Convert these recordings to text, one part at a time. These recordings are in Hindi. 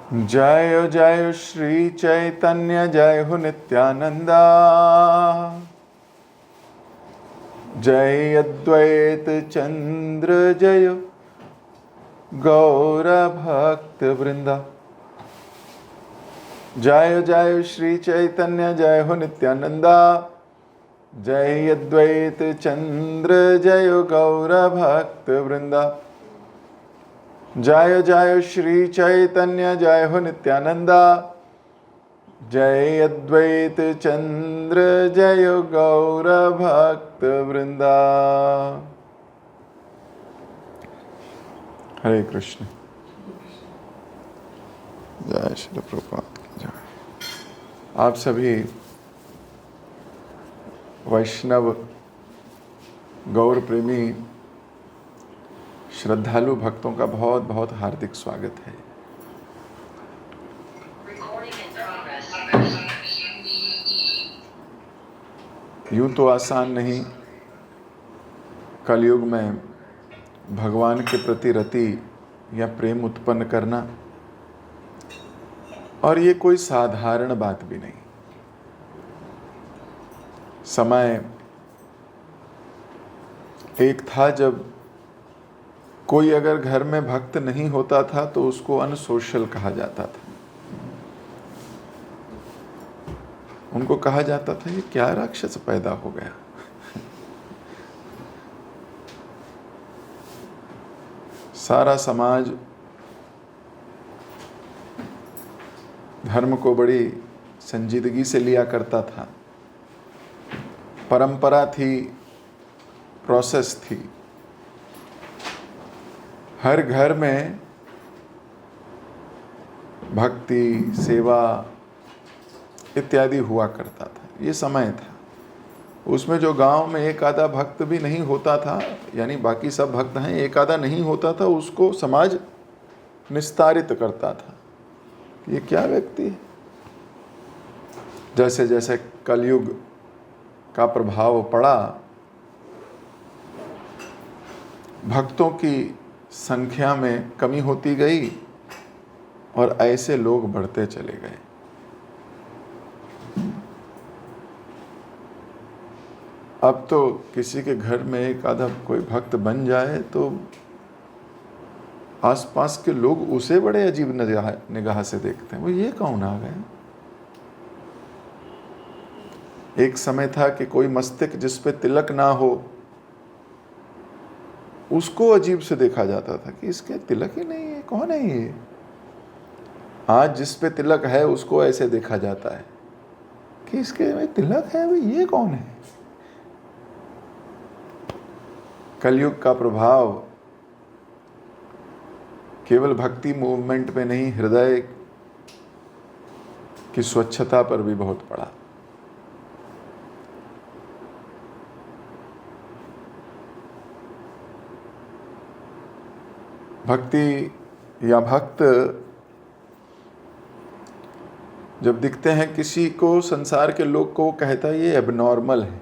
जय जय श्री चैतन्य जय हो नित्यानंदा। जय अद्वैत चंद्र जय गौर भक्त वृंदा। जय जय श्री चैतन्य जय हो नित्यानंदा। जय अद्वैत चंद्र जय गौर भक्त वृंदा। जय जय श्री चैतन्य जय हो नित्यानंदा। जय अद्वैत चंद्र जय गौर भक्त वृंदा। हरे कृष्ण। जय श्री प्रभुपाद की जय। आप सभी वैष्णव गौर प्रेमी श्रद्धालु भक्तों का बहुत बहुत हार्दिक स्वागत है। यूं तो आसान नहीं कलयुग में भगवान के प्रति रति या प्रेम उत्पन्न करना, और ये कोई साधारण बात भी नहीं। समय एक था जब कोई अगर घर में भक्त नहीं होता था तो उसको अनसोशल कहा जाता था। उनको कहा जाता था ये क्या राक्षस पैदा हो गया। सारा समाज धर्म को बड़ी संजीदगी से लिया करता था। परंपरा थी, प्रोसेस थी। हर घर में भक्ति, सेवा इत्यादि हुआ करता था। ये समय था। उसमें जो गांव में एक आधा भक्त भी नहीं होता था, यानी बाकी सब भक्त हैं, एक आधा नहीं होता था, उसको समाज निस्तारित करता था। ये क्या व्यक्ति है। जैसे जैसे कलयुग का प्रभाव पड़ा, भक्तों की संख्या में कमी होती गई और ऐसे लोग बढ़ते चले गए। अब तो किसी के घर में एक आधा कोई भक्त बन जाए तो आसपास के लोग उसे बड़े अजीब निगाह से देखते हैं। वो ये कौन आ गए। एक समय था कि कोई मस्तक जिस पे तिलक ना हो उसको अजीब से देखा जाता था कि इसके तिलक ही नहीं है, कौन है ये। आज जिस पे तिलक है उसको ऐसे देखा जाता है कि इसके में तिलक है, भाई ये कौन है। कलयुग का प्रभाव केवल भक्ति मूवमेंट पे नहीं, हृदय की स्वच्छता पर भी बहुत पड़ा। भक्ति या भक्त जब दिखते हैं किसी को, संसार के लोग को, वो कहता है ये एबनॉर्मल है।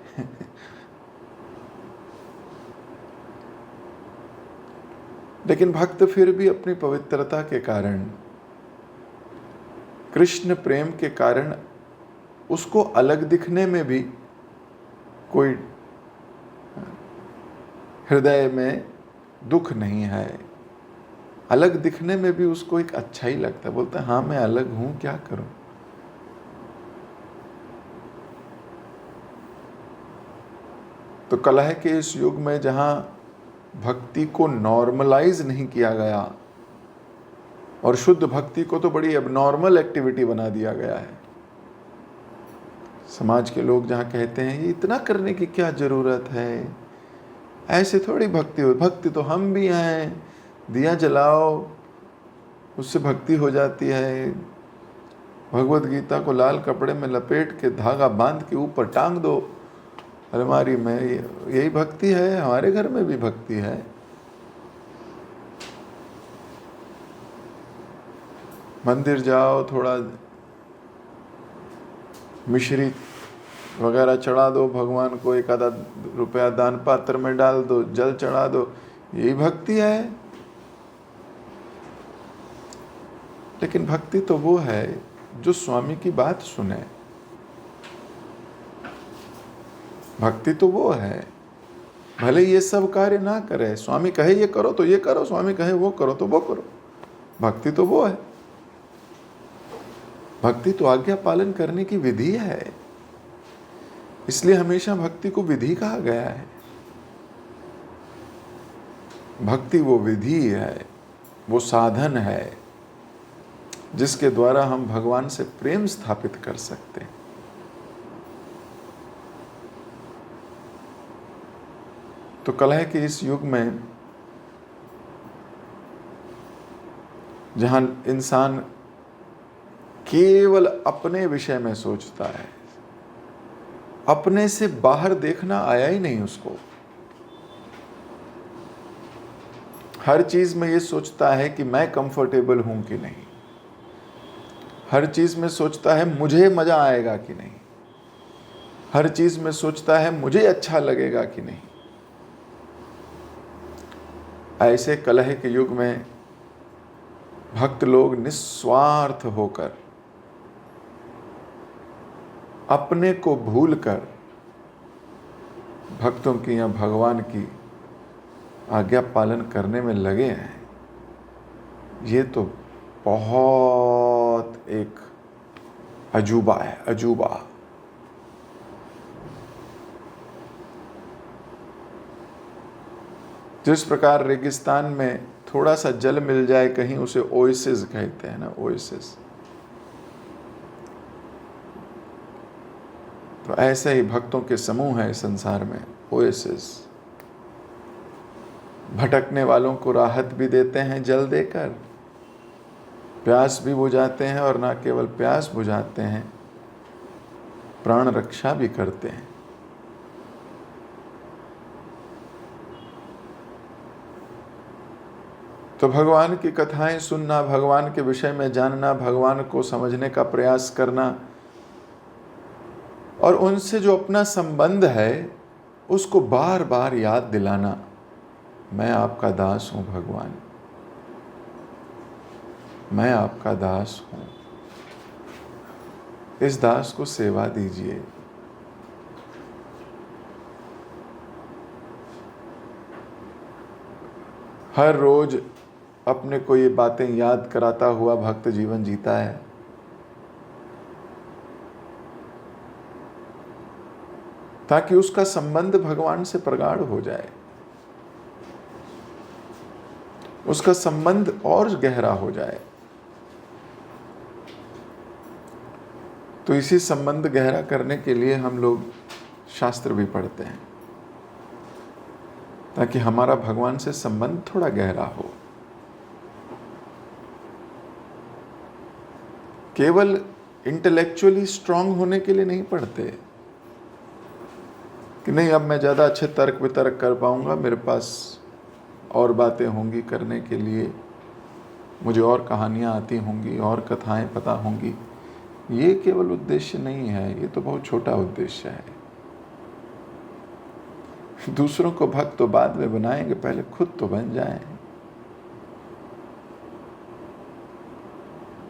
लेकिन भक्त फिर भी अपनी पवित्रता के कारण, कृष्ण प्रेम के कारण, उसको अलग दिखने में भी कोई हृदय में दुख नहीं है। अलग दिखने में भी उसको एक अच्छा ही लगता है। बोलता है हाँ मैं अलग हूं, क्या करूं। तो कलह के इस युग में जहां भक्ति को नॉर्मलाइज नहीं किया गया और शुद्ध भक्ति को तो बड़ी एबनॉर्मल एक्टिविटी बना दिया गया है। समाज के लोग जहां कहते हैं ये इतना करने की क्या जरूरत है, ऐसे थोड़ी भक्ति हो। भक्ति तो हम भी हैं, दिया जलाओ उससे भक्ति हो जाती है। भगवत गीता को लाल कपड़े में लपेट के धागा बांध के ऊपर टांग दो अलमारी में, यही भक्ति है। हमारे घर में भी भक्ति है। मंदिर जाओ, थोड़ा मिश्री वगैरह चढ़ा दो भगवान को, एक आधा रुपया दान पात्र में डाल दो, जल चढ़ा दो, यही भक्ति है। लेकिन भक्ति तो वो है जो स्वामी की बात सुने। भक्ति तो वो है, भले ये सब कार्य ना करे, स्वामी कहे ये करो तो ये करो, स्वामी कहे वो करो तो वो करो। भक्ति तो वो है। भक्ति तो आज्ञा पालन करने की विधि है। इसलिए हमेशा भक्ति को विधि कहा गया है। भक्ति वो विधि है, वो साधन है जिसके द्वारा हम भगवान से प्रेम स्थापित कर सकते हैं। तो कलह के इस युग में जहां इंसान केवल अपने विषय में सोचता है, अपने से बाहर देखना आया ही नहीं उसको, हर चीज में ये सोचता है कि मैं कंफर्टेबल हूं कि नहीं, हर चीज में सोचता है मुझे मजा आएगा कि नहीं, हर चीज में सोचता है मुझे अच्छा लगेगा कि नहीं। ऐसे कलह के युग में भक्त लोग निस्वार्थ होकर, अपने को भूलकर भक्तों की या भगवान की आज्ञा पालन करने में लगे हैं। ये तो बहुत एक अजूबा है, अजूबा। जिस प्रकार रेगिस्तान में थोड़ा सा जल मिल जाए कहीं, उसे ओएसिस कहते हैं ना, ओएसिस। तो ऐसे ही भक्तों के समूह है संसार में, ओएसिस। भटकने वालों को राहत भी देते हैं जल देकर, प्यास भी बुझाते हैं, और ना केवल प्यास बुझाते हैं, प्राण रक्षा भी करते हैं। तो भगवान की कथाएं सुनना, भगवान के विषय में जानना, भगवान को समझने का प्रयास करना और उनसे जो अपना संबंध है उसको बार बार याद दिलाना, मैं आपका दास हूं भगवान, मैं आपका दास हूं, इस दास को सेवा दीजिए। हर रोज अपने को ये बातें याद कराता हुआ भक्त जीवन जीता है। ताकि उसका संबंध भगवान से प्रगाढ़ हो जाए, उसका संबंध और गहरा हो जाए। तो इसी संबंध गहरा करने के लिए हम लोग शास्त्र भी पढ़ते हैं, ताकि हमारा भगवान से संबंध थोड़ा गहरा हो। केवल इंटेलेक्चुअली स्ट्रांग होने के लिए नहीं पढ़ते कि नहीं अब मैं ज़्यादा अच्छे तर्क वितर्क कर पाऊंगा, मेरे पास और बातें होंगी करने के लिए, मुझे और कहानियाँ आती होंगी और कथाएं पता होंगी। ये केवल उद्देश्य नहीं है, ये तो बहुत छोटा उद्देश्य है। दूसरों को भक्त तो बाद में बनाएंगे, पहले खुद तो बन जाएं।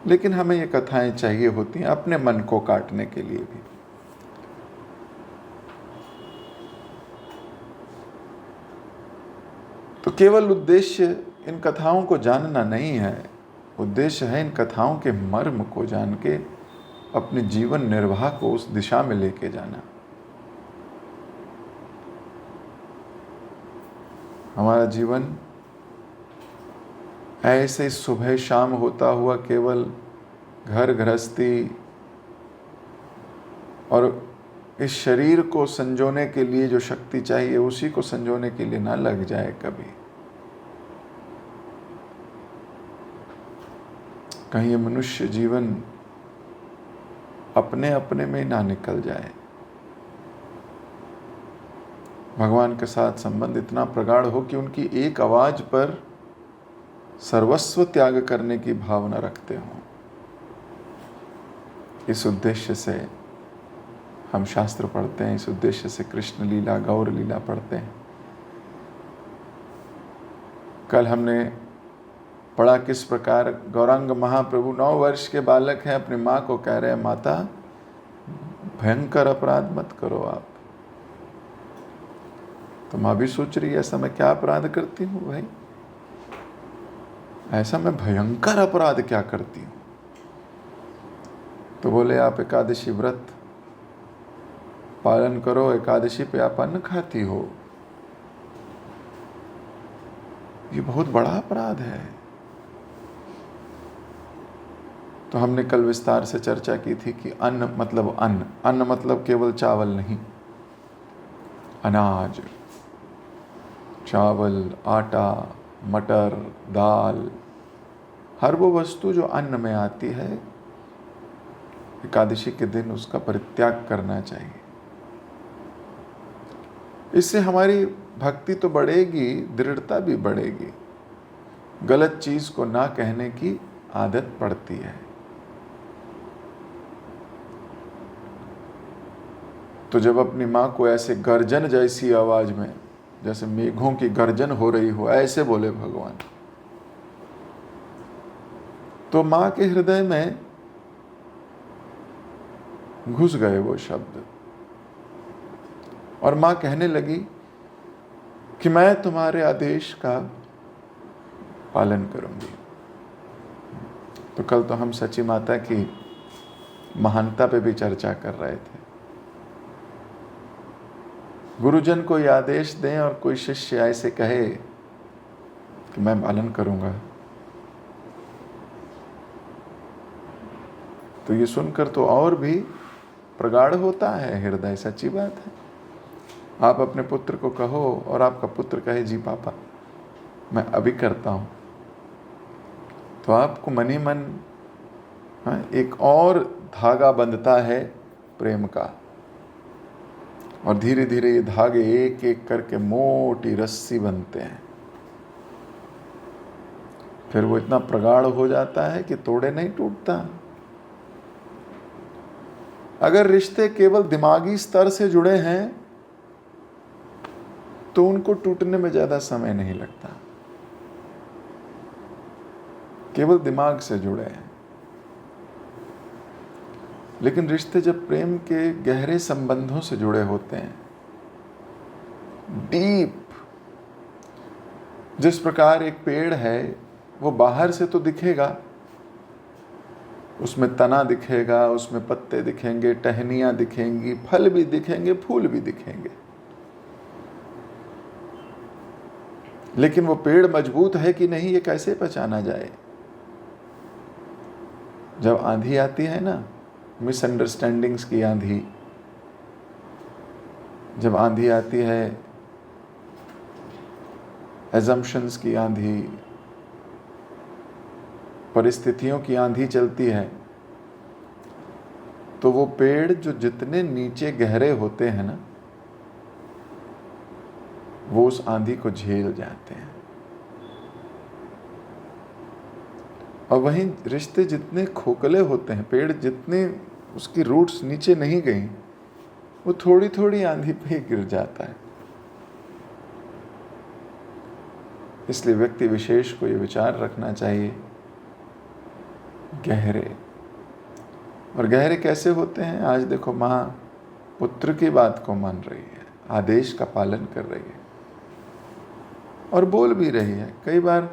लेकिन हमें ये कथाएं चाहिए होती हैं अपने मन को काटने के लिए भी। तो केवल उद्देश्य इन कथाओं को जानना नहीं है, उद्देश्य है इन कथाओं के मर्म को जान के अपने जीवन निर्वाह को उस दिशा में लेके जाना। हमारा जीवन ऐसे सुबह शाम होता हुआ केवल घर गृहस्थी और इस शरीर को संजोने के लिए जो शक्ति चाहिए उसी को संजोने के लिए ना लग जाए कभी। कहीं ये मनुष्य जीवन अपने अपने में ना निकल जाए। भगवान के साथ संबंध इतना प्रगाढ़ हो कि उनकी एक आवाज पर सर्वस्व त्याग करने की भावना रखते हों। इस उद्देश्य से हम शास्त्र पढ़ते हैं, इस उद्देश्य से कृष्ण लीला गौर लीला पढ़ते हैं। कल हमने पढ़ा किस प्रकार गौरांग महाप्रभु 9 वर्ष के बालक हैं, अपनी माँ को कह रहे हैं, माता भयंकर अपराध मत करो आप। तो माँ भी सोच रही है ऐसा मैं क्या अपराध करती हूँ भाई, ऐसा मैं भयंकर अपराध क्या करती हूँ। तो बोले आप एकादशी व्रत पालन करो, एकादशी पे आप अन्न खाती हो, ये बहुत बड़ा अपराध है। तो हमने कल विस्तार से चर्चा की थी कि अन्न मतलब अन्न, अन्न मतलब केवल चावल नहीं, अनाज, चावल, आटा, मटर, दाल, हर वो वस्तु जो अन्न में आती है, एकादशी के दिन उसका परित्याग करना चाहिए। इससे हमारी भक्ति तो बढ़ेगी, दृढ़ता भी बढ़ेगी, गलत चीज को ना कहने की आदत पड़ती है। तो जब अपनी माँ को ऐसे गर्जन जैसी आवाज में, जैसे मेघों की गर्जन हो रही हो, ऐसे बोले भगवान, तो माँ के हृदय में घुस गए वो शब्द, और माँ कहने लगी कि मैं तुम्हारे आदेश का पालन करूंगी। तो कल तो हम सची माता की महानता पे भी चर्चा कर रहे थे। गुरुजन को ये आदेश दें और कोई शिष्य ऐसे कहे कि मैं पालन करूंगा, तो ये सुनकर तो और भी प्रगाढ़ होता है हृदय। सच्ची बात है। आप अपने पुत्र को कहो और आपका पुत्र कहे जी पापा मैं अभी करता हूं, तो आपको मन ही मन एक और धागा बंधता है प्रेम का, और धीरे धीरे ये धागे एक एक करके मोटी रस्सी बनते हैं। फिर वो इतना प्रगाढ़ हो जाता है कि तोड़े नहीं टूटता। अगर रिश्ते केवल दिमागी स्तर से जुड़े हैं तो उनको टूटने में ज्यादा समय नहीं लगता, केवल दिमाग से जुड़े हैं। लेकिन रिश्ते जब प्रेम के गहरे संबंधों से जुड़े होते हैं, डीप, जिस प्रकार एक पेड़ है वो बाहर से तो दिखेगा, उसमें तना दिखेगा, उसमें पत्ते दिखेंगे, टहनियां दिखेंगी, फल भी दिखेंगे, फूल भी दिखेंगे, लेकिन वो पेड़ मजबूत है कि नहीं ये कैसे पहचाना जाए। जब आंधी आती है ना, मिसअंडरस्टैंडिंग्स की आंधी, जब आंधी आती है एजम्पशंस की आंधी, परिस्थितियों की आंधी चलती है, तो वो पेड़ जो जितने नीचे गहरे होते हैं ना, वो उस आंधी को झेल जाते हैं। और वहीं रिश्ते जितने खोखले होते हैं, पेड़ जितने उसकी रूट्स नीचे नहीं गई, वो थोड़ी थोड़ी आंधी पे ही गिर जाता है। इसलिए व्यक्ति विशेष को ये विचार रखना चाहिए, गहरे। और गहरे कैसे होते हैं? आज देखो माँ पुत्र की बात को मान रही है, आदेश का पालन कर रही है और बोल भी रही है। कई बार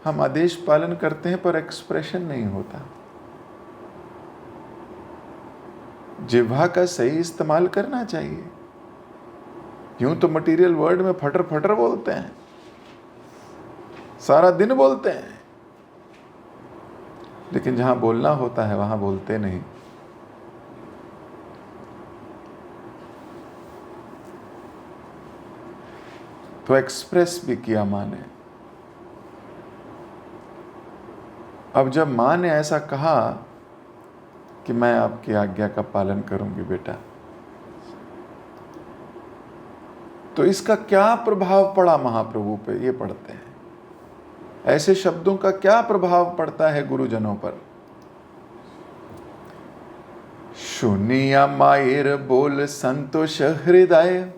हम आदेश पालन करते हैं पर एक्सप्रेशन नहीं होता। जिह्वा का सही इस्तेमाल करना चाहिए। यूं तो मटेरियल वर्ल्ड में फटर फटर बोलते हैं, सारा दिन बोलते हैं, लेकिन जहां बोलना होता है वहां बोलते नहीं। तो एक्सप्रेस भी किया माँ ने। अब जब माँ ने ऐसा कहा कि मैं आपकी आज्ञा का पालन करूंगी बेटा, तो इसका क्या प्रभाव पड़ा महाप्रभु पे, ये पढ़ते हैं। ऐसे शब्दों का क्या प्रभाव पड़ता है गुरुजनों पर। सुनिया मायर बोल संतोष हृदय,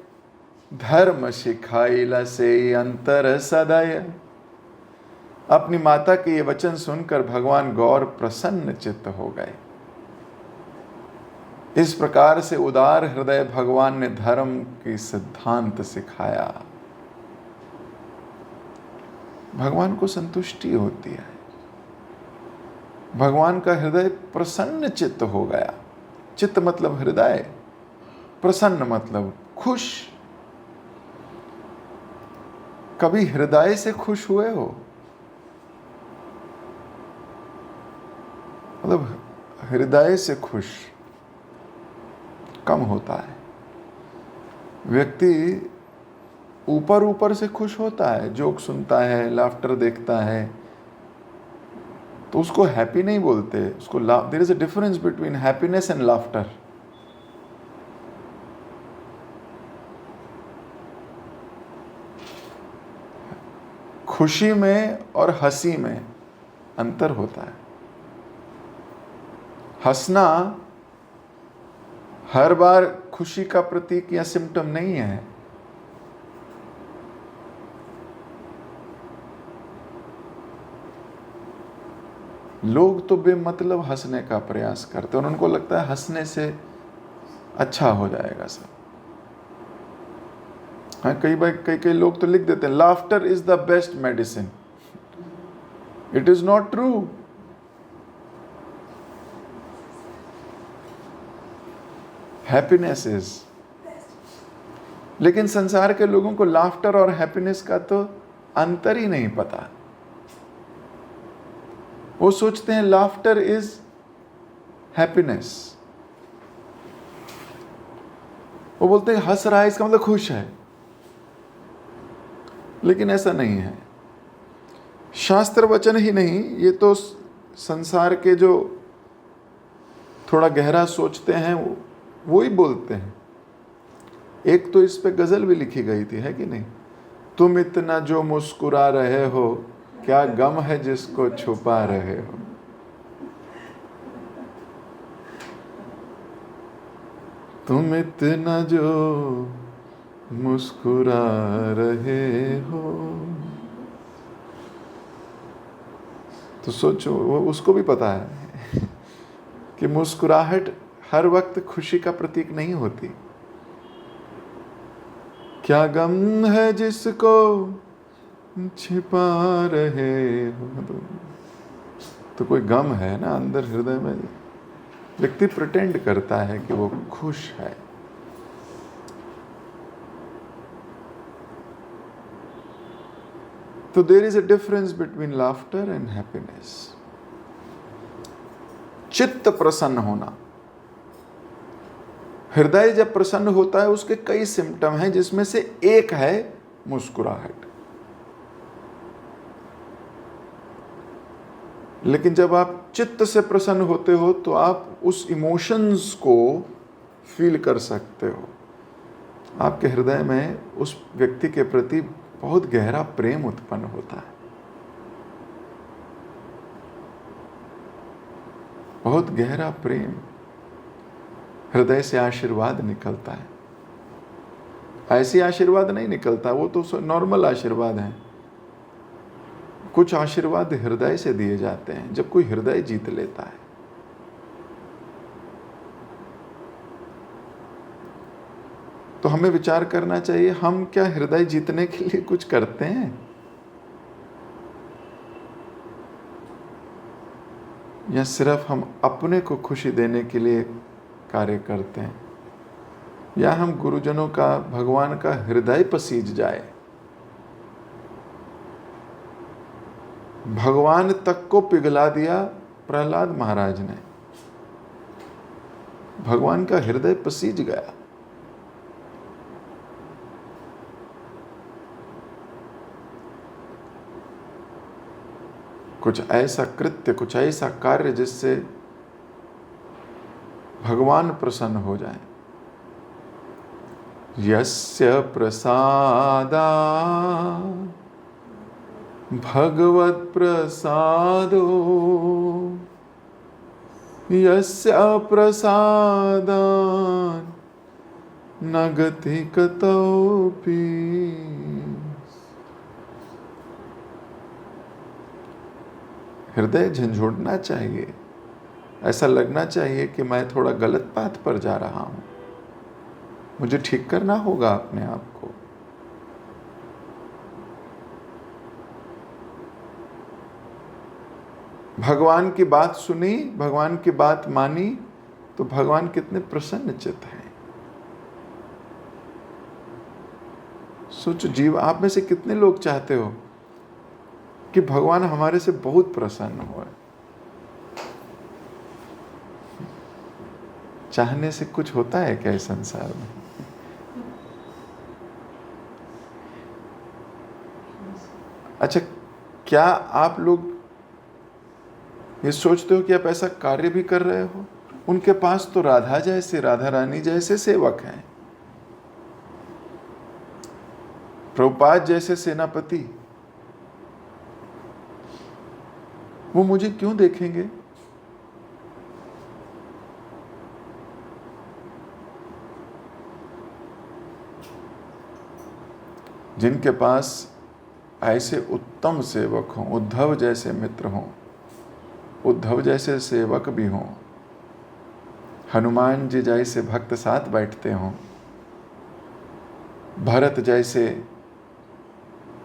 धर्म सिखाइला से अंतर सदय, अपनी माता के ये वचन सुनकर भगवान गौर प्रसन्न चित्त हो गए। इस प्रकार से उदार हृदय भगवान ने धर्म की सिद्धांत सिखाया। भगवान को संतुष्टि होती है, भगवान का हृदय प्रसन्न चित्त हो गया। चित्त मतलब हृदय, प्रसन्न मतलब खुश। कभी हृदय से खुश हुए हो? मतलब हृदय से खुश कम होता है। व्यक्ति ऊपर ऊपर से खुश होता है, जोक सुनता है, लाफ्टर देखता है, तो उसको हैप्पी नहीं बोलते, उसको there is a difference between happiness and laughter. खुशी में और हंसी में अंतर होता है। हंसना हर बार खुशी का प्रतीक या सिम्टम नहीं है। लोग तो बेमतलब हंसने का प्रयास करते हैं और उनको लगता है हंसने से अच्छा हो जाएगा सब। हाँ, कई लोग तो लिख देते हैं laughter is the best medicine. It is not true. Happiness is. लेकिन संसार के लोगों को लाफ्टर और हैप्पीनेस का तो अंतर ही नहीं पता। वो सोचते हैं लाफ्टर इज हैप्पीनेस। वो बोलते हैं हंस रहा है इसका मतलब खुश है, लेकिन ऐसा नहीं है। शास्त्र वचन ही नहीं, ये तो संसार के जो थोड़ा गहरा सोचते हैं वो ही बोलते हैं। एक तो इस पे गजल भी लिखी गई थी, है कि नहीं? तुम इतना जो मुस्कुरा रहे हो, क्या गम है जिसको छुपा रहे हो। तुम इतना जो मुस्कुरा रहे हो, तो सोचो वो उसको भी पता है कि मुस्कुराहट हर वक्त खुशी का प्रतीक नहीं होती। क्या गम है जिसको छिपा रहे हो, तो कोई गम है ना अंदर हृदय में। व्यक्ति प्रिटेंड करता है कि वो खुश है। तो there is a difference between laughter and happiness. चित्त प्रसन्न होना, हृदय जब प्रसन्न होता है उसके कई सिम्टम हैं, जिसमें से एक है मुस्कुराहट। लेकिन जब आप चित्त से प्रसन्न होते हो तो आप उस इमोशंस को फील कर सकते हो। आपके हृदय में उस व्यक्ति के प्रति बहुत गहरा प्रेम उत्पन्न होता है, बहुत गहरा प्रेम। हृदय से आशीर्वाद निकलता है। ऐसी आशीर्वाद नहीं निकलता, वो तो नॉर्मल आशीर्वाद है। कुछ आशीर्वाद हृदय से दिए जाते हैं जब कोई हृदय जीत लेता है। तो हमें विचार करना चाहिए, हम क्या हृदय जीतने के लिए कुछ करते हैं, या सिर्फ हम अपने को खुशी देने के लिए कार्य करते हैं, या हम गुरुजनों का, भगवान का हृदय पसीज जाए। भगवान तक को पिघला दिया प्रहलाद महाराज ने। भगवान का हृदय पसीज गया। कुछ ऐसा कृत्य, कुछ ऐसा कार्य जिससे भगवान प्रसन्न हो जाए। यस्य प्रसादा भगवत प्रसादो, यस्य प्रसादान न गति कतोपि। हृदय झंझोड़ना चाहिए, ऐसा लगना चाहिए कि मैं थोड़ा गलत पाथ पर जा रहा हूं, मुझे ठीक करना होगा अपने आप को। भगवान की बात सुनी, भगवान की बात मानी, तो भगवान कितने प्रसन्नचित्त हैं। सोचो, जीव आप में से कितने लोग चाहते हो कि भगवान हमारे से बहुत प्रसन्न हो। चाहने से कुछ होता है क्या इस संसार में? अच्छा, क्या आप लोग ये सोचते हो कि आप ऐसा कार्य भी कर रहे हो? उनके पास तो राधा जैसे, राधा रानी जैसे सेवक हैं, प्रभुपाद जैसे सेनापति, वो मुझे क्यों देखेंगे? जिनके पास ऐसे उत्तम सेवक हों, उद्धव जैसे मित्र हों, उद्धव जैसे सेवक भी हों, हनुमान जी जैसे भक्त साथ बैठते हों, भरत जैसे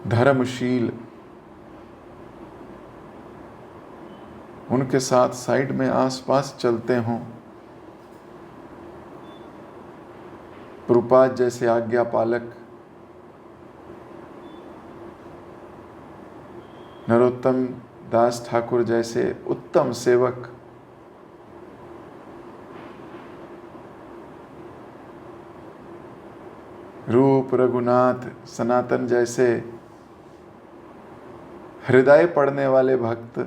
धर्मशील उनके साथ साइड में आसपास चलते हों, प्रभुपाद जैसे आज्ञा पालक, नरोत्तम दास ठाकुर जैसे उत्तम सेवक, रूप रघुनाथ सनातन जैसे हृदय पढ़ने वाले भक्त,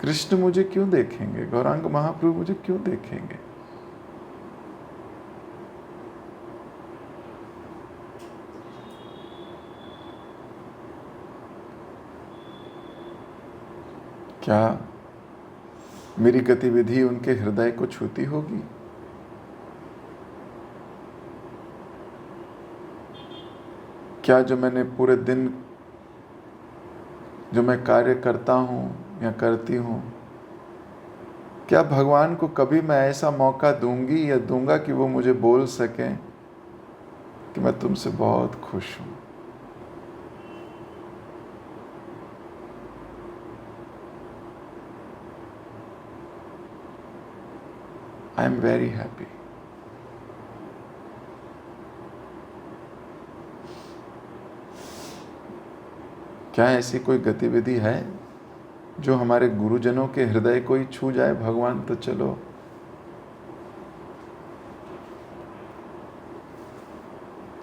कृष्ण मुझे क्यों देखेंगे? गौरांग महाप्रभु मुझे क्यों देखेंगे? क्या मेरी गतिविधि उनके हृदय को छूती होगी? क्या जो मैंने पूरे दिन जो मैं कार्य करता हूं या करती हूं, क्या भगवान को कभी मैं ऐसा मौका दूंगी या दूंगा कि वो मुझे बोल सकें कि मैं तुमसे बहुत खुश हूं? I am very happy. क्या ऐसी कोई गतिविधि है जो हमारे गुरुजनों के हृदय को ही छू जाए? भगवान तो चलो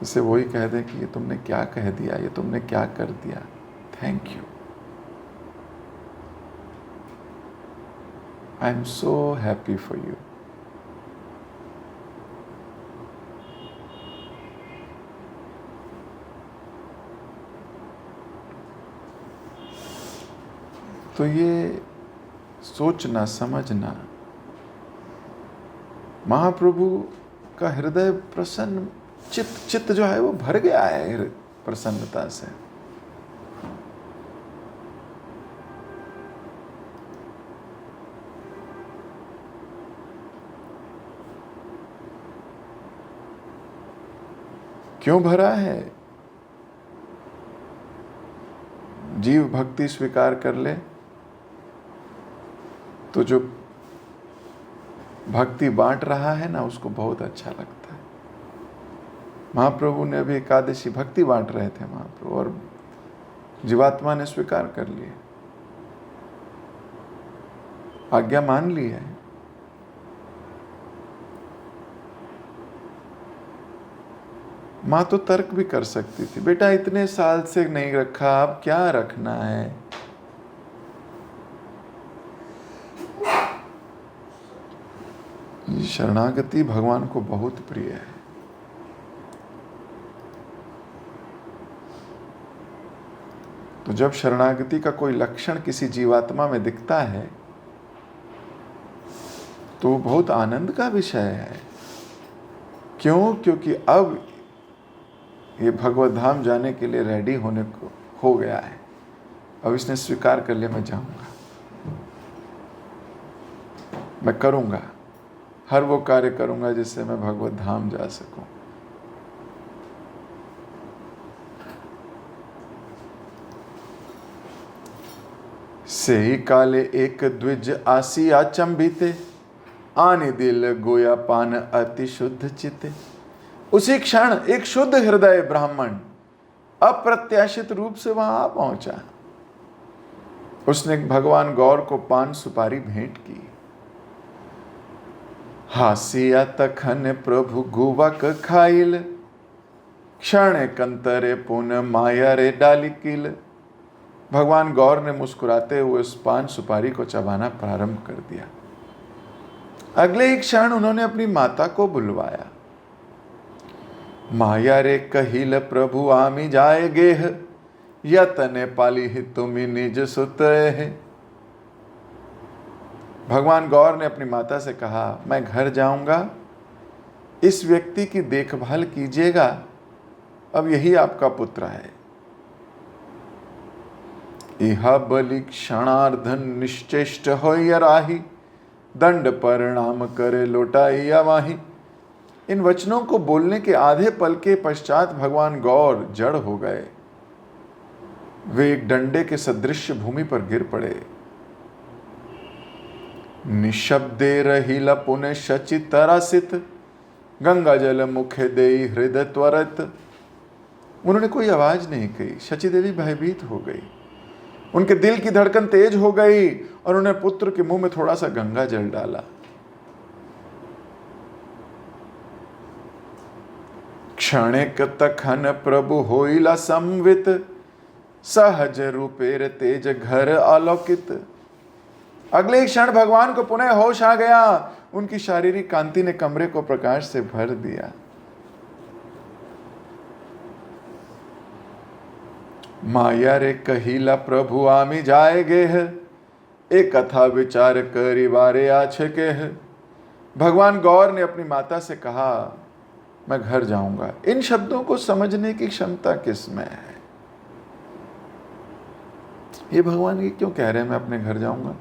इसे वही कह दे कि ये तुमने क्या कह दिया, ये तुमने क्या कर दिया, thank you, I am so happy for you. तो ये सोचना समझना, महाप्रभु का हृदय प्रसन्न, चित्त जो है वो भर गया है प्रसन्नता से। क्यों भरा है? जीव भक्ति स्वीकार कर ले तो जो भक्ति बांट रहा है ना, उसको बहुत अच्छा लगता है। महाप्रभु ने अभी एकादशी भक्ति बांट रहे थे महाप्रभु, और जीवात्मा ने स्वीकार कर लिया, आज्ञा मान ली है। माँ तो तर्क भी कर सकती थी, बेटा इतने साल से नहीं रखा, अब क्या रखना है? शरणागति भगवान को बहुत प्रिय है। तो जब शरणागति का कोई लक्षण किसी जीवात्मा में दिखता है तो बहुत आनंद का विषय है। क्यों? क्योंकि अब ये भगवत धाम जाने के लिए रेडी होने को हो गया है। अब इसने स्वीकार कर लिया, मैं जाऊंगा, मैं करूंगा, हर वो कार्य करूंगा जिससे मैं भगवत धाम जा सकूं। से ही काले एक द्विज आसी आचंबिते, आने दिल गोया पान अति शुद्ध चिते। उसी क्षण एक शुद्ध हृदय ब्राह्मण अप्रत्याशित रूप से वहां आ पहुंचा। उसने भगवान गौर को पान सुपारी भेंट की। हासिया तखन प्रभु गुवक खाइल, क्षण कंतरे पुन माया रे डाली किल। भगवान गौर ने मुस्कुराते हुए उस पान सुपारी को चबाना प्रारंभ कर दिया। अगले ही क्षण उन्होंने अपनी माता को बुलवाया। माया रे कहिल प्रभु आमी जाए गेह, यतने पाली ही तुमी निज सुत है। भगवान गौर ने अपनी माता से कहा, मैं घर जाऊंगा, इस व्यक्ति की देखभाल कीजिएगा, अब यही आपका पुत्र है। इहा बलि क्षणार्धन निश्चेष्ट होय राही, दंड परिणाम करे लौटाइया वाही। इन वचनों को बोलने के आधे पल के पश्चात भगवान गौर जड़ हो गए। वे एक डंडे के सदृश भूमि पर गिर पड़े। निशब्दे रहिला पुनः शचि तरासित, गंगा जल मुखे देई हृदय त्वरत। उन्होंने कोई आवाज नहीं कही। शची देवी भयभीत हो गई, उनके दिल की धड़कन तेज हो गई और उन्हें पुत्र के मुंह में थोड़ा सा गंगा जल डाला। क्षणिक तखन प्रभु होइला संवित, सहज रूपेर तेज घर अलौकित। अगले ही क्षण भगवान को पुनः होश आ गया। उनकी शारीरिक कांति ने कमरे को प्रकाश से भर दिया। माया रे कहिला प्रभु आमी जाए गेह, एक कथा विचार करी बारे आछे केह। भगवान गौर ने अपनी माता से कहा, मैं घर जाऊंगा। इन शब्दों को समझने की क्षमता किसमें है? ये भगवान ये क्यों कह रहे हैं मैं अपने घर जाऊंगा,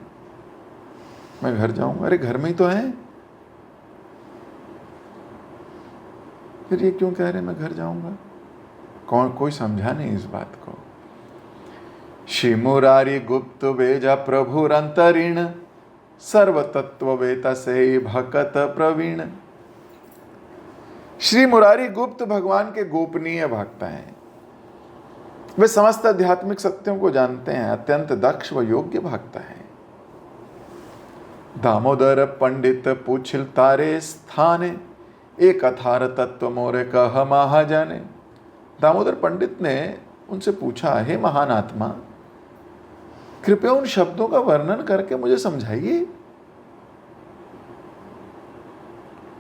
मैं घर जाऊंगा? अरे घर में ही तो है, फिर ये क्यों कह रहे हैं मैं घर जाऊंगा? कोई समझा नहीं इस बात को। श्री मुरारी गुप्त वेजा प्रभु अंतरीण, सर्व तत्व वेता से भकत प्रवीण। श्री मुरारी गुप्त भगवान के गोपनीय भक्त हैं। वे समस्त आध्यात्मिक सत्यों को जानते हैं, अत्यंत दक्ष व योग्य भक्त हैं। दामोदर पंडित पूछिल तारे स्थाने, एक अथार तत्व मोरे कह महाजाने। दामोदर पंडित ने उनसे पूछा, हे महान आत्मा, कृपया उन शब्दों का वर्णन करके मुझे समझाइए।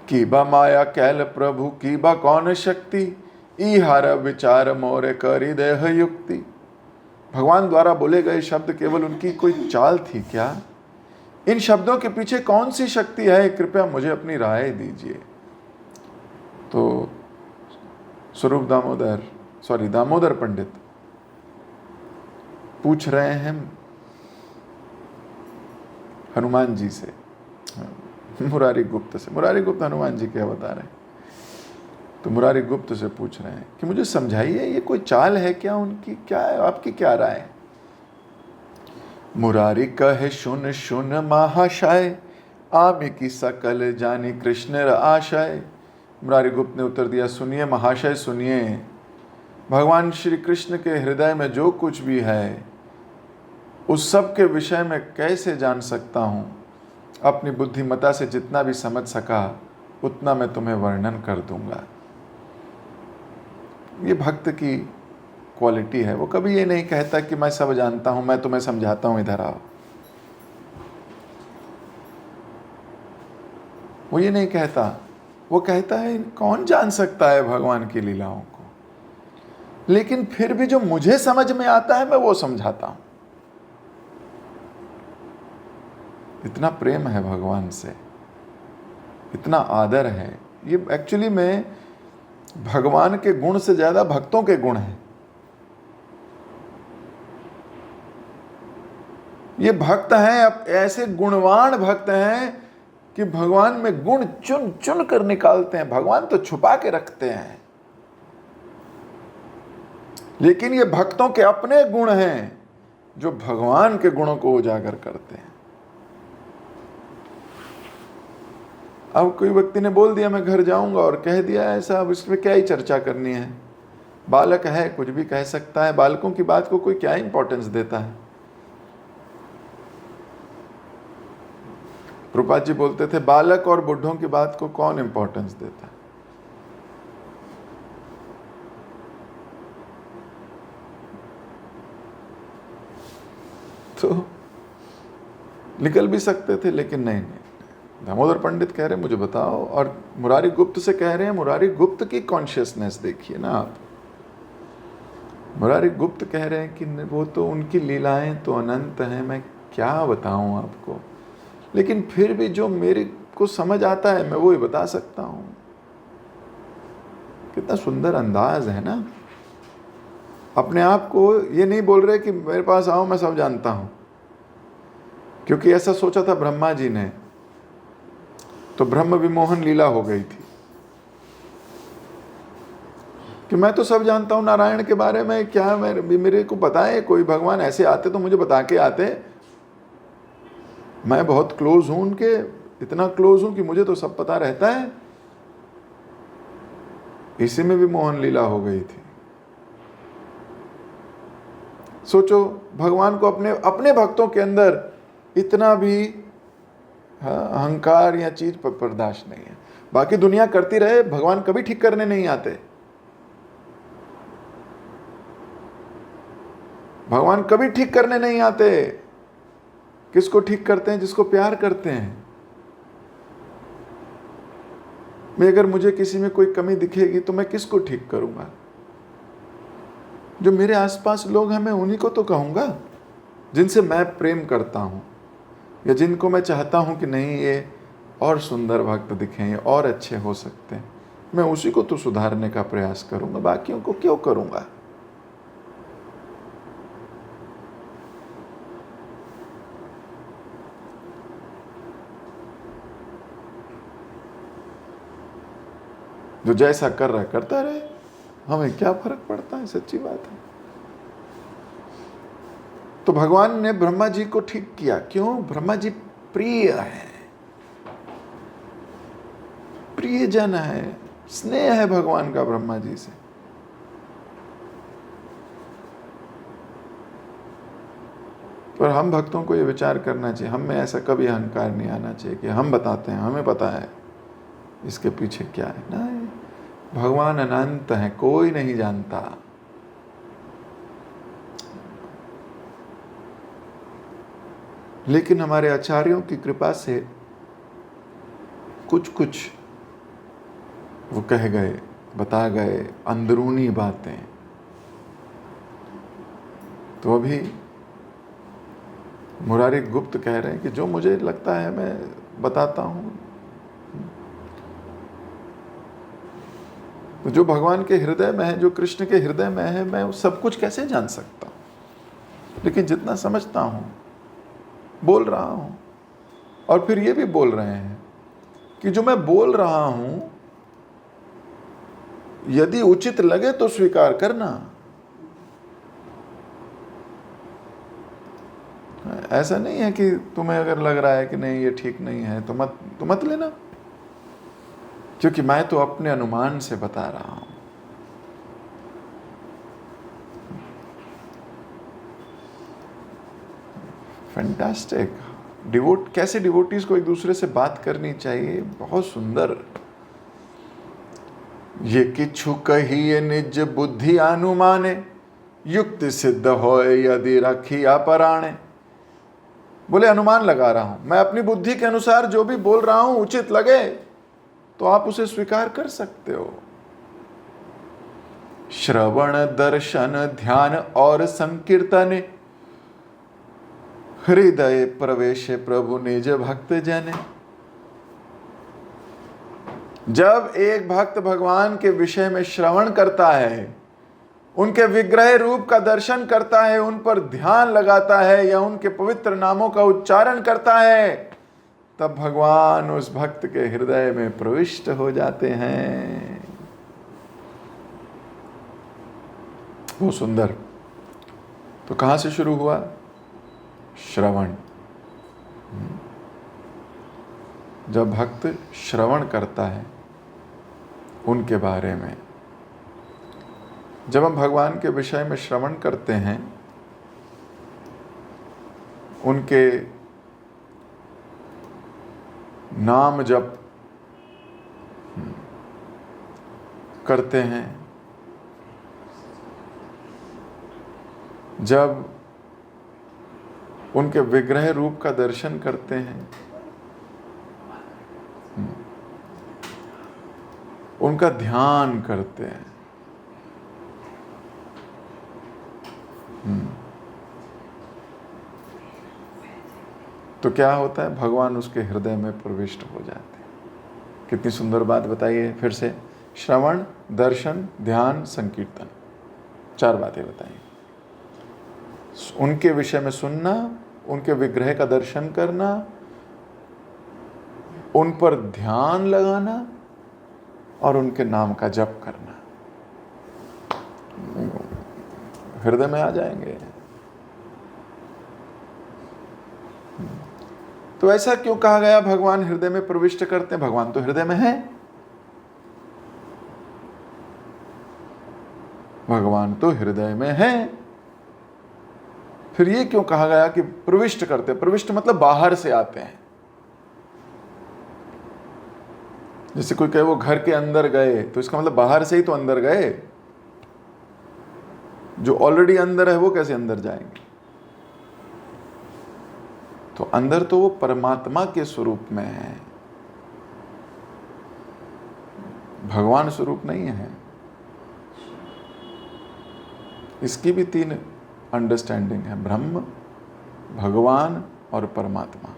कीबा माया कैल प्रभु कीबा कौन शक्ति, ईहार विचार मोरे करी देह युक्ति। भगवान द्वारा बोले गए शब्द केवल उनकी कोई चाल थी क्या? इन शब्दों के पीछे कौन सी शक्ति है? कृपया मुझे अपनी राय दीजिए। तो दामोदर पंडित पूछ रहे हैं हनुमान जी से, मुरारी गुप्त से। मुरारी गुप्त हनुमान जी क्या बता रहे हैं? तो मुरारी गुप्त से पूछ रहे हैं कि मुझे समझाइए, ये कोई चाल है क्या उनकी? क्या है आपकी, क्या राय है? मुरारी कहे शुन शुन महाशय, आमी की सकल जानी कृष्ण आशय। मुरारी गुप्त ने उत्तर दिया, सुनिए महाशय, सुनिए। भगवान श्री कृष्ण के हृदय में जो कुछ भी है उस सब के विषय में कैसे जान सकता हूँ? अपनी बुद्धिमता से जितना भी समझ सका उतना मैं तुम्हें वर्णन कर दूंगा। ये भक्त की क्वालिटी है। वो कभी ये नहीं कहता कि मैं सब जानता हूँ, मैं तुम्हें समझाता हूँ, इधर आओ। वो ये नहीं कहता। वो कहता है कौन जान सकता है भगवान की लीलाओं को, लेकिन फिर भी जो मुझे समझ में आता है मैं वो समझाता हूँ। इतना प्रेम है भगवान से, इतना आदर है। ये एक्चुअली में भगवान के गुण से ज्यादा भक्तों के गुण हैं। ये भक्त हैं, अब ऐसे गुणवान भक्त हैं कि भगवान में गुण चुन चुन कर निकालते हैं। भगवान तो छुपा के रखते हैं, लेकिन ये भक्तों के अपने गुण हैं जो भगवान के गुणों को उजागर करते हैं। अब कोई व्यक्ति ने बोल दिया मैं घर जाऊंगा और कह दिया ऐसा, अब इसमें क्या ही चर्चा करनी है। बालक है, कुछ भी कह सकता है। बालकों की बात को कोई क्या इंपॉर्टेंस देता है। प्रभुपाद जी बोलते थे बालक और बुढ़ों की बात को कौन इंपॉर्टेंस देता है। तो निकल भी सकते थे, लेकिन नहीं। दामोदर पंडित कह रहे हैं मुझे बताओ, और मुरारी गुप्त से कह रहे हैं। मुरारी गुप्त की कॉन्शियसनेस देखिए ना आप। मुरारी गुप्त कह रहे हैं कि वो तो उनकी लीलाएं तो अनंत हैं, मैं क्या बताऊं आपको, लेकिन फिर भी जो मेरे को समझ आता है मैं वो ही बता सकता हूं। कितना सुंदर अंदाज है ना। अपने आप को ये नहीं बोल रहे कि मेरे पास आओ मैं सब जानता हूं, क्योंकि ऐसा सोचा था ब्रह्मा जी ने, तो ब्रह्म विमोहन लीला हो गई थी कि मैं तो सब जानता हूं नारायण के बारे में, क्या मेरे को पता है। कोई भगवान ऐसे आते तो मुझे बता के आते, मैं बहुत क्लोज हूं उनके, इतना क्लोज हूं कि मुझे तो सब पता रहता है। इसी में भी मोहन लीला हो गई थी। सोचो भगवान को अपने अपने भक्तों के अंदर इतना भी अहंकार या चीज पर बर्दाश्त नहीं है। बाकी दुनिया करती रहे, भगवान कभी ठीक करने नहीं आते। भगवान कभी ठीक करने नहीं आते। किसको ठीक करते हैं? जिसको प्यार करते हैं। मैं अगर मुझे किसी में कोई कमी दिखेगी तो मैं किसको ठीक करूंगा? जो मेरे आसपास लोग हैं मैं उन्हीं को तो कहूंगा, जिनसे मैं प्रेम करता हूं या जिनको मैं चाहता हूं कि नहीं ये और सुंदर भक्त दिखें, ये और अच्छे हो सकते हैं। मैं उसी को तो सुधारने का प्रयास करूंगा, बाकियों को क्यों करूंगा? जो जैसा कर रहा है करता रहे, हमें क्या फर्क पड़ता है। सच्ची बात है। तो भगवान ने ब्रह्मा जी को ठीक किया। क्यों? ब्रह्मा जी प्रिय है, प्रियजन है, स्नेह है भगवान का ब्रह्मा जी से। पर हम भक्तों को ये विचार करना चाहिए, हम में ऐसा कभी अहंकार नहीं आना चाहिए कि हम बताते हैं, हमें पता है इसके पीछे क्या है। नहीं, भगवान अनंत है, कोई नहीं जानता। लेकिन हमारे आचार्यों की कृपा से कुछ कुछ वो कह गए, बता गए अंदरूनी बातें। तो अभी मुरारी गुप्त कह रहे हैं कि जो मुझे लगता है मैं बताता हूं। तो जो भगवान के हृदय में है, जो कृष्ण के हृदय में है, मैं सब कुछ कैसे जान सकता हूं? लेकिन जितना समझता हूं बोल रहा हूं। और फिर ये भी बोल रहे हैं कि जो मैं बोल रहा हूं यदि उचित लगे तो स्वीकार करना। ऐसा नहीं है कि तुम्हें अगर लग रहा है कि नहीं ये ठीक नहीं है तो मत लेना, क्योंकि मैं तो अपने अनुमान से बता रहा हूं। फैंटास्टिक। कैसे डिवोटीज को एक दूसरे से बात करनी चाहिए, बहुत सुंदर। ये किछु कहिए निज बुद्धि अनुमाने, युक्ति सिद्ध होए यदि रखिया पराणे। बोले अनुमान लगा रहा हूं मैं, अपनी बुद्धि के अनुसार जो भी बोल रहा हूं उचित लगे तो आप उसे स्वीकार कर सकते हो। श्रवण दर्शन ध्यान और संकीर्तन, हृदय प्रवेश प्रभु निज भक्त जन। जब एक भक्त भगवान के विषय में श्रवण करता है, उनके विग्रह रूप का दर्शन करता है, उन पर ध्यान लगाता है या उनके पवित्र नामों का उच्चारण करता है, तब भगवान उस भक्त के हृदय में प्रविष्ट हो जाते हैं। वो सुंदर। तो कहां से शुरू हुआ? श्रवण। जब भक्त श्रवण करता है उनके बारे में, जब हम भगवान के विषय में श्रवण करते हैं, उनके नाम जप करते हैं, जब उनके विग्रह रूप का दर्शन करते हैं, उनका ध्यान करते हैं, तो क्या होता है? भगवान उसके हृदय में प्रविष्ट हो जाते हैं। कितनी सुंदर बात बताइए फिर से। श्रवण, दर्शन, ध्यान, संकीर्तन, 4 बातें बताइए। उनके विषय में सुनना, उनके विग्रह का दर्शन करना, उन पर ध्यान लगाना और उनके नाम का जप करना, हृदय में आ जाएंगे। तो ऐसा क्यों कहा गया भगवान हृदय में प्रविष्ट करते हैं? भगवान तो हृदय में है, भगवान तो हृदय में है। फिर ये क्यों कहा गया कि प्रविष्ट करते? प्रविष्ट मतलब बाहर से आते हैं। जैसे कोई कहे वो घर के अंदर गए, तो इसका मतलब बाहर से ही तो अंदर गए। जो ऑलरेडी अंदर है वो कैसे अंदर जाएंगे? तो अंदर तो वो परमात्मा के स्वरूप में है, भगवान स्वरूप नहीं है। इसकी भी 3 अंडरस्टैंडिंग है, ब्रह्म, भगवान और परमात्मा।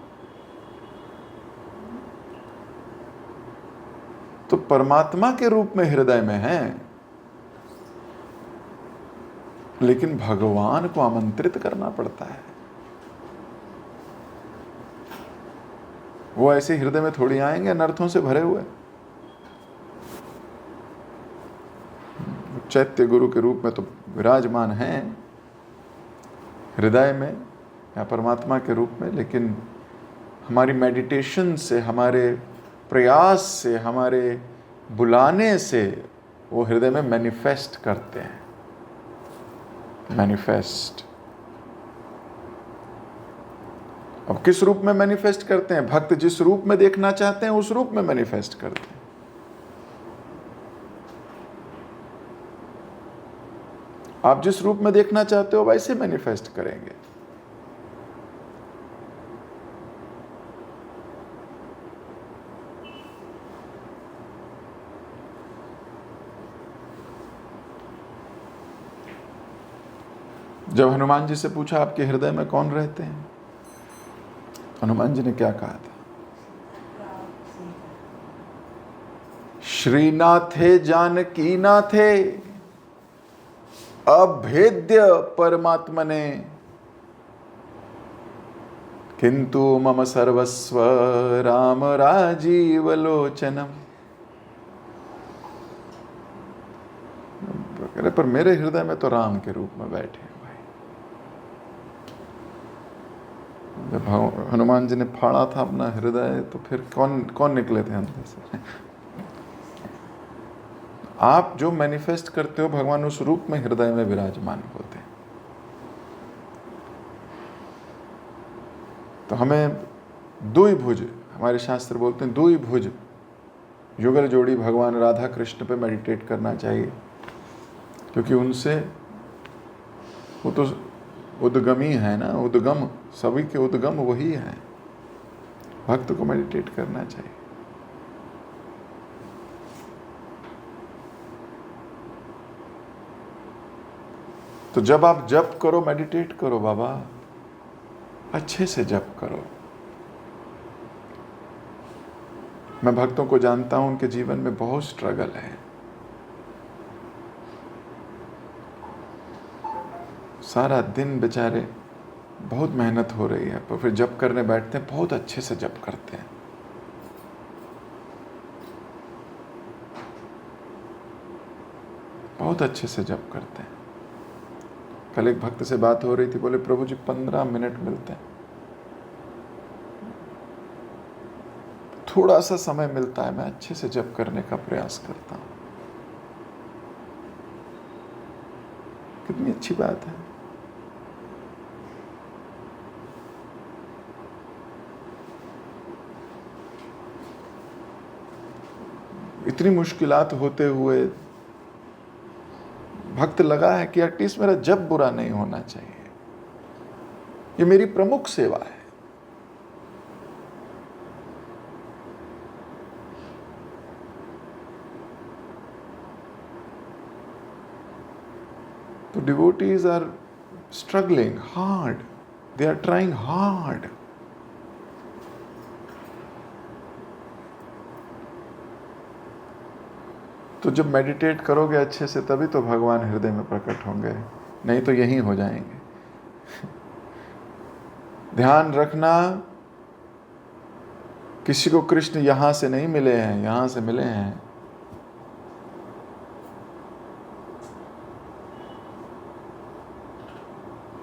तो परमात्मा के रूप में हृदय में है, लेकिन भगवान को आमंत्रित करना पड़ता है। वो ऐसे हृदय में थोड़ी आएंगे अनर्थों से भरे हुए। चैत्य गुरु के रूप में तो विराजमान हैं हृदय में या परमात्मा के रूप में, लेकिन हमारी मेडिटेशन से, हमारे प्रयास से, हमारे बुलाने से वो हृदय में मैनिफेस्ट करते हैं। मैनिफेस्ट। अब किस रूप में मैनिफेस्ट करते हैं? भक्त जिस रूप में देखना चाहते हैं उस रूप में मैनिफेस्ट करते हैं। आप जिस रूप में देखना चाहते हो वैसे मैनिफेस्ट करेंगे। जब हनुमान जी से पूछा आपके हृदय में कौन रहते हैं, हनुमान जी ने क्या कहा था? श्रीनाथे जानकी नाथे अभेद्य परमात्मने किंतु मम सर्वस्व राम राजीव लोचनम। पर मेरे हृदय में तो राम के रूप में बैठे हैं भाई। जब हनुमान जी ने फाड़ा था अपना हृदय, तो फिर कौन निकले थे अंदर से? आप जो मैनिफेस्ट करते हो भगवान उस रूप में हृदय में विराजमान होते हैं। तो हमें दुई भुज, हमारे शास्त्र बोलते हैं दुई भुज युगल जोड़ी भगवान राधा कृष्ण पे मेडिटेट करना चाहिए, क्योंकि उनसे वो तो उद्गमी है ना, उद्गम, सभी के उद्गम वही है। भक्त को मेडिटेट करना चाहिए। तो जब आप जप करो, मेडिटेट करो बाबा, अच्छे से जप करो। मैं भक्तों को जानता हूं, उनके जीवन में बहुत स्ट्रगल है, सारा दिन बेचारे बहुत मेहनत हो रही है, पर फिर जप करने बैठते हैं, बहुत अच्छे से जप करते हैं। बहुत अच्छे से जप करते हैं। कल एक भक्त से बात हो रही थी, बोले प्रभु जी 15 मिनट मिलते हैं, थोड़ा सा समय मिलता है, मैं अच्छे से जप करने का प्रयास करता हूं। कितनी अच्छी बात है। इतनी मुश्किलात होते हुए भक्त लगा है कि एटलीस्ट मेरा जब बुरा नहीं होना चाहिए, ये मेरी प्रमुख सेवा है। तो devotees are struggling hard, they are trying hard. तो जब मेडिटेट करोगे अच्छे से, तभी तो भगवान हृदय में प्रकट होंगे, नहीं तो यहीं हो जाएंगे। ध्यान रखना, किसी को कृष्ण यहां से नहीं मिले हैं, यहां से मिले हैं।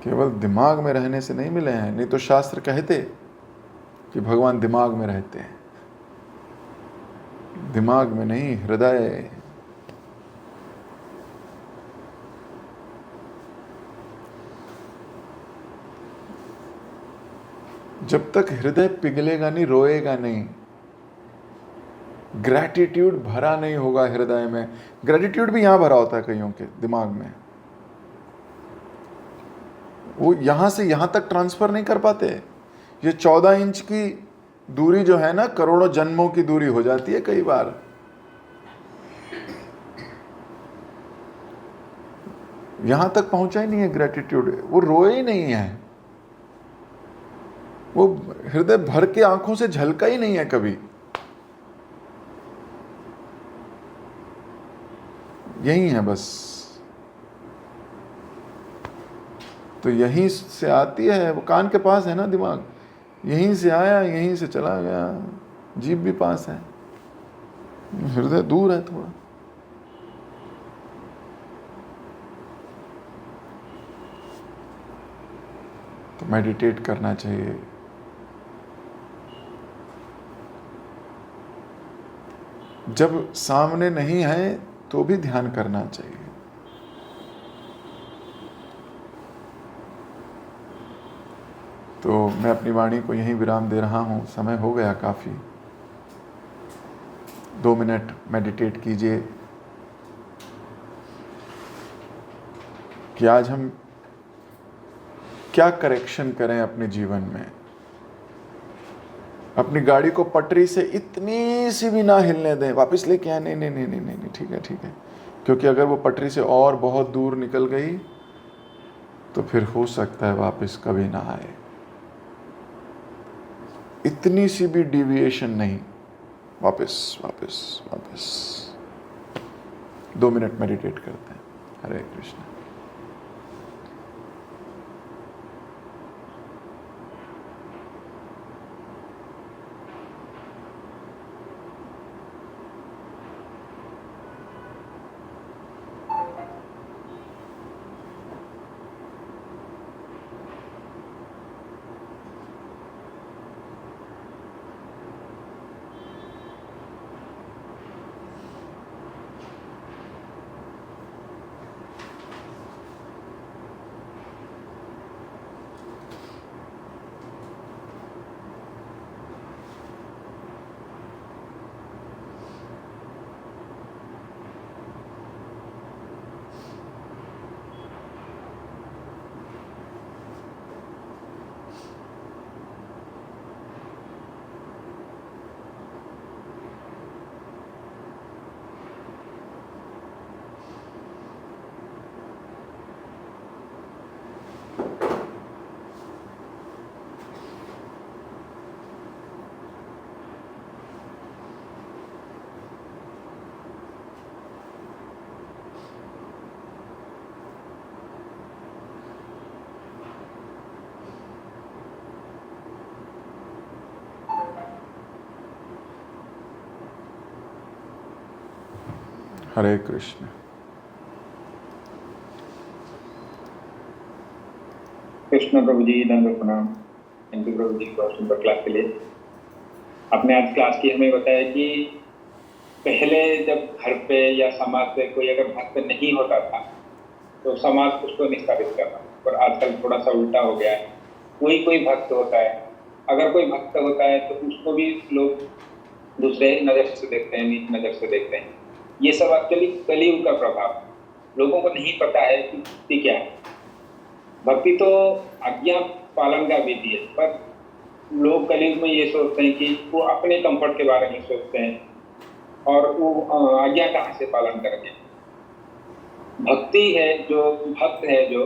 केवल दिमाग में रहने से नहीं मिले हैं, नहीं तो शास्त्र कहते कि भगवान दिमाग में रहते हैं। दिमाग में नहीं, हृदय। जब तक हृदय पिघलेगा नहीं, रोएगा नहीं, ग्रैटिट्यूड भरा नहीं होगा हृदय में। ग्रैटिट्यूड भी यहां भरा होता है कईयों के दिमाग में, वो यहां से यहां तक ट्रांसफर नहीं कर पाते। ये 14 इंच की दूरी जो है ना, करोड़ों जन्मों की दूरी हो जाती है कई बार। यहां तक पहुंचा ही नहीं है ग्रैटिट्यूड, वो रोए ही नहीं है, वो हृदय भर के आंखों से झलका ही नहीं है कभी। यही है बस। तो यहीं से आती है, वो कान के पास है ना दिमाग, यहीं से आया, यहीं से चला गया। जीभ भी पास है, हृदय दूर है थोड़ा। तो मेडिटेट करना चाहिए। जब सामने नहीं है तो भी ध्यान करना चाहिए। तो मैं अपनी वाणी को यहीं विराम दे रहा हूँ, समय हो गया काफ़ी। 2 मिनट मेडिटेट कीजिए कि आज हम क्या करेक्शन करें अपने जीवन में। अपनी गाड़ी को पटरी से इतनी सी भी ना हिलने दें, वापस लेके आए, नहीं नहीं नहीं नहीं नहीं, ठीक है ठीक है। क्योंकि अगर वो पटरी से और बहुत दूर निकल गई तो फिर हो सकता है वापस कभी ना आए। इतनी सी भी डिविएशन नहीं, वापस वापस वापस। 2 मिनट मेडिटेट करते हैं। हरे कृष्ण। हरे कृष्ण। कृष्ण प्रभु जी, दंड प्रणाम। थैंक यू प्रभु जी बहुत सुंदर क्लास के लिए। आपने आज क्लास की हमें बताया कि पहले जब घर पे या समाज पे कोई अगर भक्त नहीं होता था तो समाज उसको निस्तारित करता, पर आजकल थोड़ा सा उल्टा हो गया है। कोई भक्त होता है, अगर कोई भक्त होता है तो उसको भी लोग दूसरे नजर से देखते हैं, नीच नजर से देखते हैं। ये सब एक्चुअली कलयुग का प्रभाव, लोगों को नहीं पता है कि भक्ति क्या है। भक्ति तो आज्ञा पालन का विधि है, पर लोग कलयुग में ये सोचते हैं कि वो अपने कंफर्ट के बारे में सोचते हैं और वो आज्ञा कहाँ से पालन करेंगे। भक्ति है जो भक्त है जो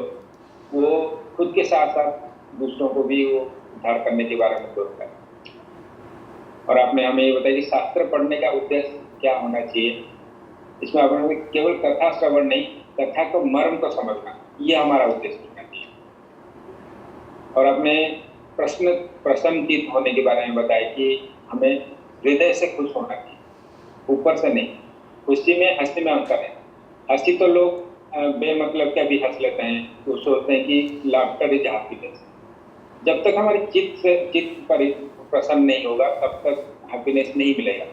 वो खुद के साथ साथ दूसरों को भी वो उद्धार करने के बारे में सोचता है। और आपने हमें ये बताया कि शास्त्र पढ़ने का उद्देश्य क्या होना चाहिए। इसमें आपने केवल कथा श्रवण नहीं, कथा को मर्म को समझना, ये हमारा उद्देश्य होना चाहिए। और आपने प्रसन्नचित्त होने के बारे में बताया कि हमें हृदय से खुश होना चाहिए, ऊपर से नहीं। खुशी में हंसी में अंतर है। हंसी तो लोग बेमतलब का भी हंस लेते हैं, वो सोचते हैं कि लाफ्टर इज हैप्पीनेस। जब तक हमारे चित्त पर प्रसन्न नहीं होगा तब तक हैप्पीनेस नहीं मिलेगा।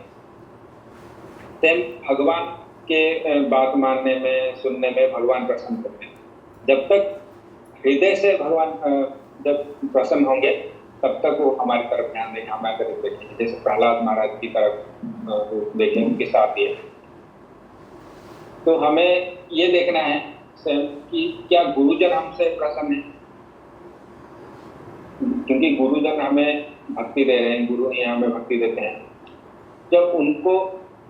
सेम भगवान के बात मानने में, सुनने में भगवान प्रसन्न होते हैं। जब तक हृदय से भगवान जब प्रसन्न होंगे तब तक वो हमारी तरफ ध्यान देंगे, हमारी तरफ देखेंगे। जैसे प्रहलाद महाराज की तरफ देखें, उनके साथ ये। तो हमें ये देखना है कि क्या गुरुजन हमसे प्रसन्न है, क्योंकि गुरुजन हमें भक्ति दे रहे हैं, गुरु ही हमें भक्ति देते हैं। जब उनको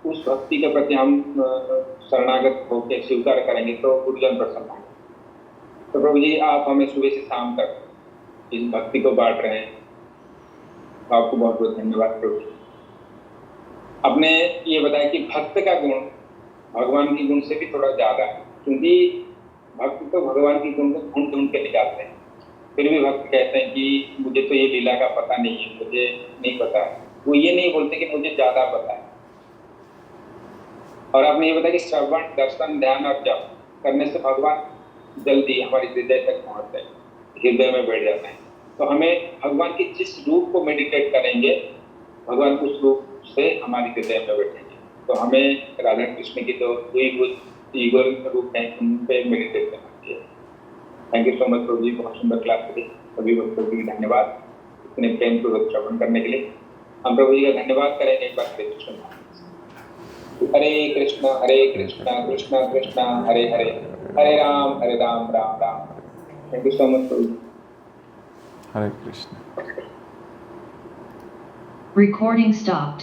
उस भक्ति के प्रति हम शरणागत होकर स्वीकार करेंगे तो गुरुजन प्रसन्न होंगे। तो प्रभु जी, आप हमें सुबह से शाम तक इस भक्ति को बांट रहे हैं, आपको बहुत बहुत धन्यवाद प्रभु जी। आपने ये बताया कि भक्त का गुण भगवान की गुण से भी थोड़ा ज्यादा है, क्योंकि भक्त तो भगवान की गुण को ढूंढ ढूंढ के निकालते हैं। फिर भी भक्त कहते हैं कि मुझे तो ये लीला का पता नहीं है, मुझे नहीं पता है। वो ये नहीं बोलते कि मुझे ज्यादा पता है। और आपने ये बताया कि श्रवण, दर्शन, ध्यान और जप करने से भगवान जल्दी हमारे हृदय तक पहुंचते हैं, हृदय में बैठ जाते हैं। तो हमें भगवान के जिस रूप को मेडिटेट करेंगे, भगवान उस रूप से हमारे हृदय में बैठेंगे। तो हमें राधा कृष्ण की जो ईगल रूप है उन पे मेडिटेट करना चाहिए। थैंक यू सो मच प्रभु जी, बहुत सुंदर क्लास करी। सभी भक्तों को धन्यवाद इतने प्रेम पूर्वक श्रवण करने के लिए। हम प्रभु जी का धन्यवाद करेंगे एक बार। Hare Krishna Krishna Krishna Hare Hare, Hare Ram Ram Ram. Thank you so much प्रभु जी। हरे कृष्ण। Recording stopped.